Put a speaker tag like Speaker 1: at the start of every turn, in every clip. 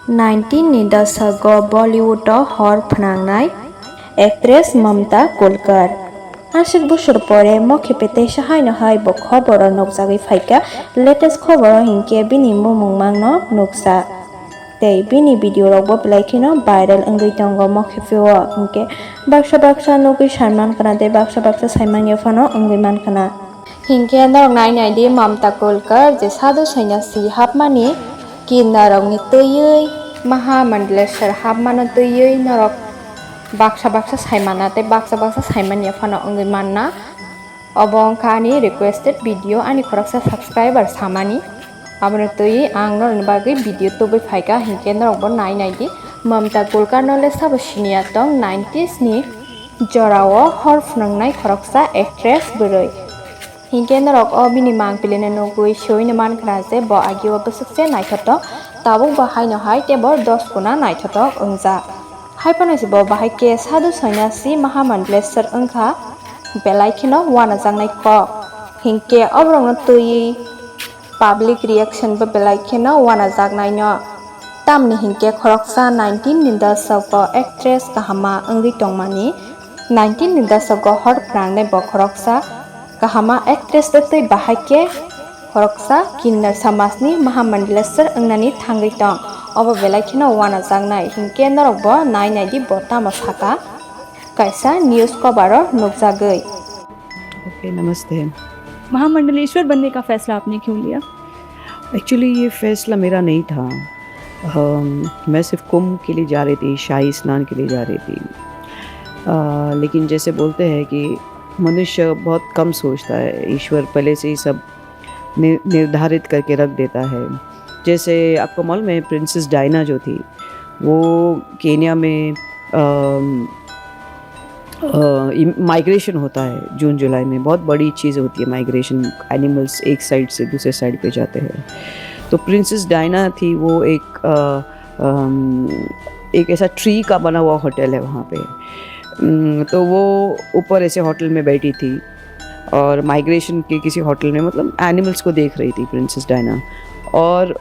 Speaker 1: 19 दशकआव बलिउडआव हर फोनांनाय actress ममता कुलकार। आशिक बोसोर परे मखे पेते सहायनो हाय bo खबर नोकजागै फाइका लेटेस्ट खबर हिंके बिनि मुमुंमांनो नुकसा तै बिनि भिडिअ रगबो ब्लाइखिनो भाइरेल अंगै तंगो मखे फिओ हिंके बाक्सा नुगै सानमान kana दे बाक्सा साइमान यफानो अंगै मान kana हिंके नरक नायनायदि ममता कुलकार जे साधु सन्यासी हाबमानि किन्नारंनि तैयै महामंडलेश्वर हाबमानो तैयै नरक बाक्सा साइमाना ते बाक्सा साइमान यफानो अंगै मानना अबंखानि रिक्वेस्टेड वीडियो आनि खरकसा सब्सक्राइबर सामानि आमनो तैयै आं नरनि बागै वीडियो तोबै फाइका हिंके नरकबो नायनायदि ममता कुलकार नले साबो सिनिया तंग 90s नि जराव हर फुनांनाय खरकसा एक्ट्रेस बोरै हिंके नरक बिनि मांग पिलेने नुगुइ सैनो मानखना जे ब आगिव बोसुकसे नायथत ताबुक बाहायनो हाय तेबर 10 गुना नायथत ओंजा हायपनासि ब बाहाय के साधु सन्यासी महामंडलेश्वर ओंखा बेलायखिनो वाना जांनाय क हिंके अब्रंनो तैयै पाब्लिक रिएक्शन बो बेलायखिनो वाना जागनाय न तामनि हिंके खरकसा 19 नि दशक एक्ट्रेस काहामा अंगै तंमानि 19 नि दशक हर प्रांगनाय ब खरकसा काहामा एक्ट्रेस तै बाहाय के खरकसा किन्नर समाजनि महामंडलेश्वर अंगनानि थांगै तं अब बेलायखिनो वाना जागनाय हिंके नरकबो नायनायदि बता साका कैसा न्यूज कबारो नुकजागै।
Speaker 2: ओके नमस्ते।
Speaker 3: महामंडलेश्वर बनने का फैसला आपने क्यों लिया?
Speaker 2: एक्चुअली ये फ़ैसला मेरा नहीं था। मैं सिर्फ कुंभ के लिए जा रही थी, शाही स्नान के लिए जा रही थी। लेकिन जैसे बोलते हैं कि मनुष्य बहुत कम सोचता है, ईश्वर पहले से ही सब निर्धारित करके रख देता है। जैसे आपको मालूम है प्रिंसेस डायना जो थी वो केन्या में माइग्रेशन होता है जून जुलाई में, बहुत बड़ी चीज़ होती है माइग्रेशन, एनिमल्स एक साइड से दूसरे साइड पे जाते हैं। तो प्रिंसेस डायना थी वो एक ऐसा ट्री का बना हुआ होटल है वहाँ पे। तो वो ऊपर ऐसे होटल में बैठी थी और माइग्रेशन के किसी होटल में मतलब एनिमल्स को देख रही थी प्रिंसेस डायना। और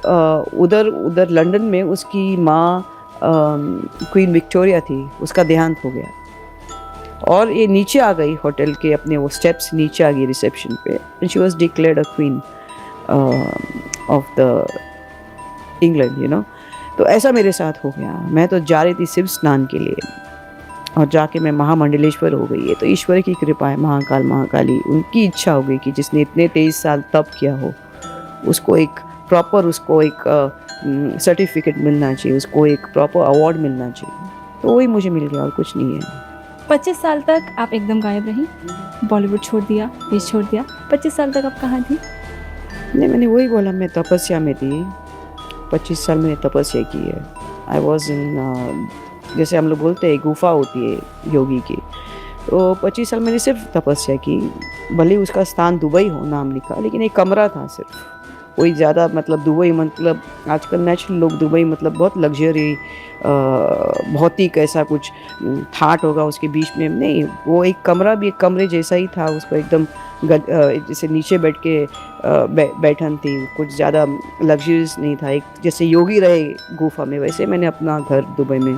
Speaker 2: उधर लंदन में उसकी माँ क्वीन विक्टोरिया थी, उसका देहांत हो गया और ये नीचे आ गई होटल के अपने वो स्टेप्स नीचे आ गई रिसेप्शन पे and she was declared a queen of the England you know. तो ऐसा मेरे साथ हो गया। मैं तो जा रही थी सिर्फ स्नान के लिए और जाके मैं महामंडलेश्वर हो गई है। तो ईश्वर की कृपा है, महाकाल महाकाली उनकी इच्छा हो गई कि जिसने इतने 23 साल तप किया हो उसको एक प्रॉपर सर्टिफिकेट मिलना चाहिए, उसको एक प्रॉपर अवार्ड मिलना चाहिए। तो वही मुझे मिल गया और कुछ नहीं है।
Speaker 3: 25 साल तक आप एकदम गायब रही, बॉलीवुड छोड़ दिया, देश छोड़ दिया। 25 साल तक आप कहाँ थी?
Speaker 2: नहीं, मैंने वही बोला, मैं तपस्या में थी। 25 साल मैंने तपस्या की है। आई वॉज इन जैसे हम लोग बोलते हैं गुफा होती है योगी की, तो 25 साल मैंने सिर्फ तपस्या की। भले उसका स्थान दुबई हो नाम लिखा, लेकिन एक कमरा था सिर्फ, कोई ज़्यादा मतलब दुबई मतलब आजकल नेचुरल लोग दुबई मतलब बहुत लग्जरी भौतिक ऐसा कुछ ठाट होगा उसके बीच में, नहीं। वो एक कमरा भी एक कमरे जैसा ही था, उसको एकदम जैसे नीचे बैठ के बैठन थी, कुछ ज़्यादा लग्जरीज नहीं था। एक जैसे योगी रहे गुफा में वैसे मैंने अपना घर दुबई में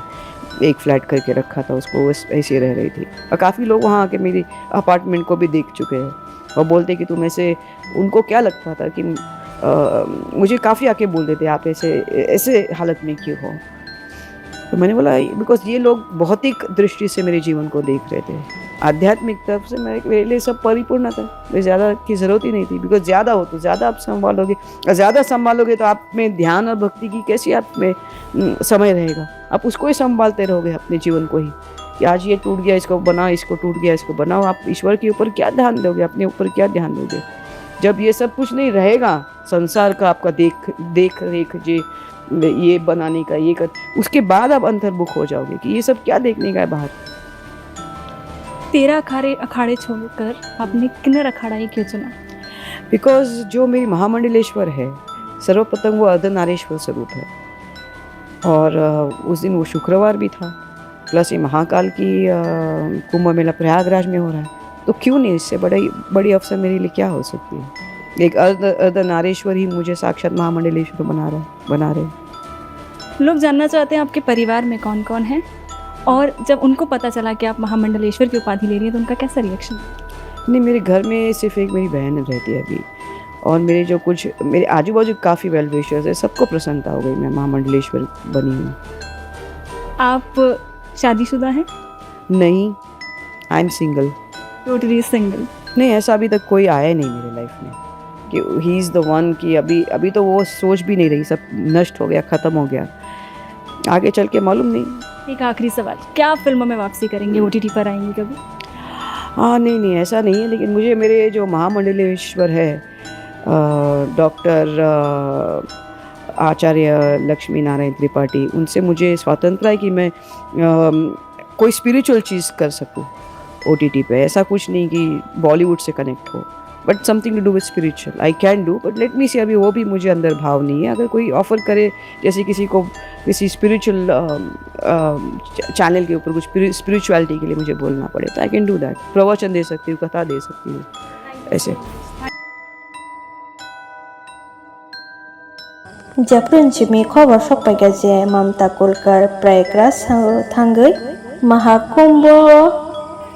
Speaker 2: एक फ्लैट करके रखा था, उसको ऐसे रह रही थी। और काफ़ी लोग वहाँ आके मेरी अपार्टमेंट को भी देख चुके हैं और बोलते कि तुम ऐसे, उनको क्या लगता था कि मुझे काफ़ी आके बोल देते आप ऐसे हालत में क्यों हो। तो मैंने बोला बिकॉज ये लोग भौतिक दृष्टि से मेरे जीवन को देख रहे थे, आध्यात्मिक तरफ से मेरे लिए सब परिपूर्ण था। मुझे ज़्यादा की ज़रूरत ही नहीं थी, बिकॉज ज़्यादा हो तो ज़्यादा आप संभालोगे और ज़्यादा संभालोगे तो आप में ध्यान और भक्ति की कैसी आप में समय रहेगा। आप उसको ही संभालते रहोगे अपने जीवन को ही कि आज ये टूट गया इसको बनाओ, इसको टूट गया इसको बनाओ। आप ईश्वर के ऊपर क्या ध्यान दोगे, अपने ऊपर क्या ध्यान दोगे? जब ये सब कुछ नहीं रहेगा, संसार का आपका देख रेख ये बनाने का ये कर, उसके बाद आप अंतर्मुख हो जाओगे कि ये सब क्या देखने का है बाहर।
Speaker 3: 13 अखाड़े छोड़कर आपने किन्नर अखाड़ा ही क्यों चुना?
Speaker 2: बिकॉज जो मेरी महामंडलेश्वर है सर्वप्रथम वो अर्धनारीश्वर स्वरूप है और उस दिन वो शुक्रवार भी था, प्लस ये महाकाल की कुंभ मेला प्रयागराज में हो रहा है, तो क्यों नहीं, इससे बड़ी अवसर मेरे लिए क्या हो सकती है। एक अर्धनारीश्वर ही मुझे साक्षात महामंडलेश्वर बना रहे।
Speaker 3: लोग जानना चाहते हैं आपके परिवार में कौन कौन है, और जब उनको पता चला कि आप महामंडलेश्वर की उपाधि ले रही हैं तो उनका कैसा रिएक्शन?
Speaker 2: नहीं, मेरे घर में सिर्फ एक मेरी बहन रहती है अभी, और मेरे जो कुछ मेरे आजू बाजू काफ़ी वेल विशर्स है, सबको प्रसन्नता हो गई मैं महामंडलेश्वर बनी हूँ।
Speaker 3: आप शादीशुदा हैं?
Speaker 2: नहीं, I am single.
Speaker 3: Totally single?
Speaker 2: नहीं, ऐसा अभी तक कोई आया ही नहीं मेरे लाइफ में कि ही इज़ द वन, कि अभी तो वो सोच भी नहीं रही, सब नष्ट हो गया, ख़त्म हो गया, आगे चल के मालूम नहीं।
Speaker 3: एक आखिरी सवाल, क्या फिल्मों में वापसी करेंगे, OTT पर आएंगी कभी?
Speaker 2: हाँ, नहीं ऐसा नहीं है, लेकिन मुझे मेरे जो महामंडलेश्वर है डॉक्टर आचार्य लक्ष्मी नारायण त्रिपाठी, उनसे मुझे स्वतंत्रता है कि मैं कोई स्पिरिचुअल चीज़ कर सकूँ OTT पे। ऐसा कुछ नहीं कि बॉलीवुड से कनेक्ट हो, but something to do with spiritual I can do, but let me see, अभी वो भी मुझे अंदर भाव नहीं है। अगर कोई ऑफर करे, जैसे किसी को किसी स्पिरिचुअल चैनल के ऊपर कुछ स्पिरिचुअलिटी के लिए मुझे बोलना पड़े, तो आई कैन डू दैट। प्रवचन दे सकती हूँ, कथा दे सकती हूँ, ऐसे।
Speaker 1: Japrunchimi खबर सफैगा जे ममता कोलकार प्रयागराज थांगै महाकुंभ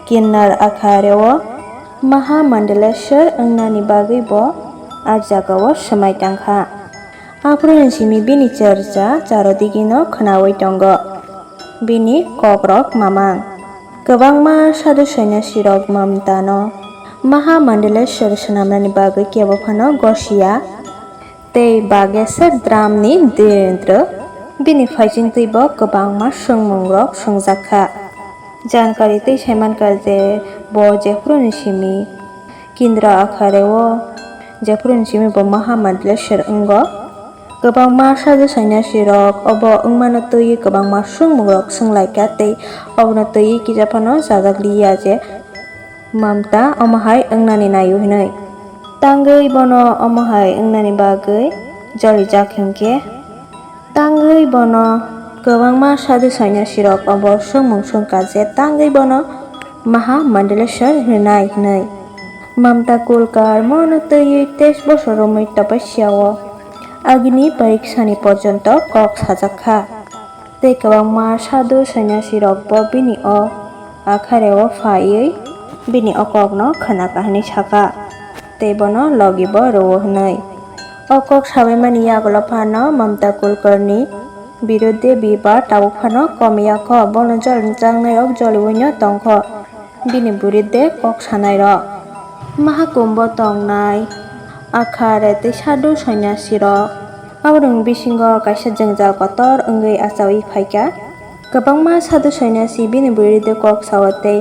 Speaker 1: किन्नर आखारेव महामंडलेश्वर अंगनानि बागैबो आजागाव समायतांखा आप्रunchimi bini चर्चा चारदिगिनो खोनावै दंग bini कक्रक मामां गोबांमा साधु सन्यासि-रक ममतानो महामंडलेश्वर सोनामनानि बागै केबोफानो गसिया tei bagesa dramni direndra bini faijing teibo kwbangma songmungrok songjaka jankari tei saimankha je bo jephuruni simi kindra akhareo jephuruni simi bo mahamandleshwar ongo kwbangma sadhu sanyasi rok obo wngmano tui kwbangma songmungrok songlaika tei obono tui kijapano jajakliya je mamta omahai ongnani nayo hinui tangei bono omohai ongnani bagui jolijak hingke tangei bono kwbangma sadhu sanyasi-rok obo songmung songka je tangei bono महामंडलेश्वर hinai hinui mamta kolkar mono tui 23 bochor romoi tapasya-o agni parikshani porjonto kok sajakha tei kwbangma sadhu sanyasi-rok bo bini o akhareo phaiui bini okokno khana kahini saka teibono logibo rowo hinui okok sabaimani yagolo phano mamta kolkarni birudde bibar tabo phano komiyakho bono joljangnai rok joliwino tongkho bini buridde kok sanai rok mahakumbho tongnai akhare tei sadhu sanyasi rok aborong bisingo kaisa jengjal kotor wngui achawi phaika kwbangma sadhu sanyasi bini buridde kok sao tei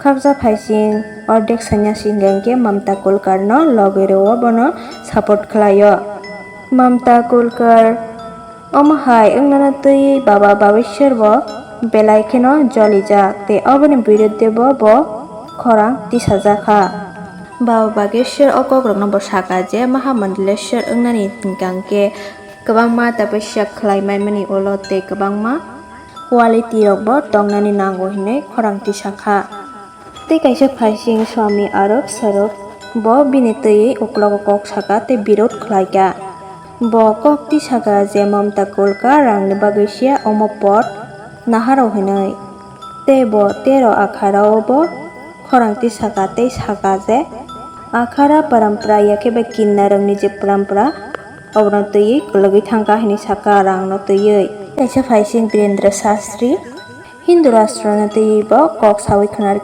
Speaker 1: khakja phaising ordek sanyasi hingke mamta kolkar no logerewo bono support khlaio mamta kolkar omahai ongnana tui baba babeshwar bo belai kheno jolijak tei oboni biruddhe bo khorang tisajakha baba bageshwar okokrokno bo saka je mahamandleshwar ongnani hingkangke kwbangma tapasya khlaimaimani ulo tei kwbangma quality rok bo tongnani nango hinui khorang tisakha tei kaisa phaising swami arok sarok bo bini tui uklogo kok saka tei birod khlaika bo kok tisaka je mamta kolkar rangni bagui sia omo pot naharo hinui tei bo 13 akharao bo khorang tisaka tei saka je akhara parampara yakebe kinnarangni je parampara obono tui kologui thangka hini saka rangno tuiui kaisa phaising Birendra Shastri Hindu rashtrona tui bo kok sawi khnar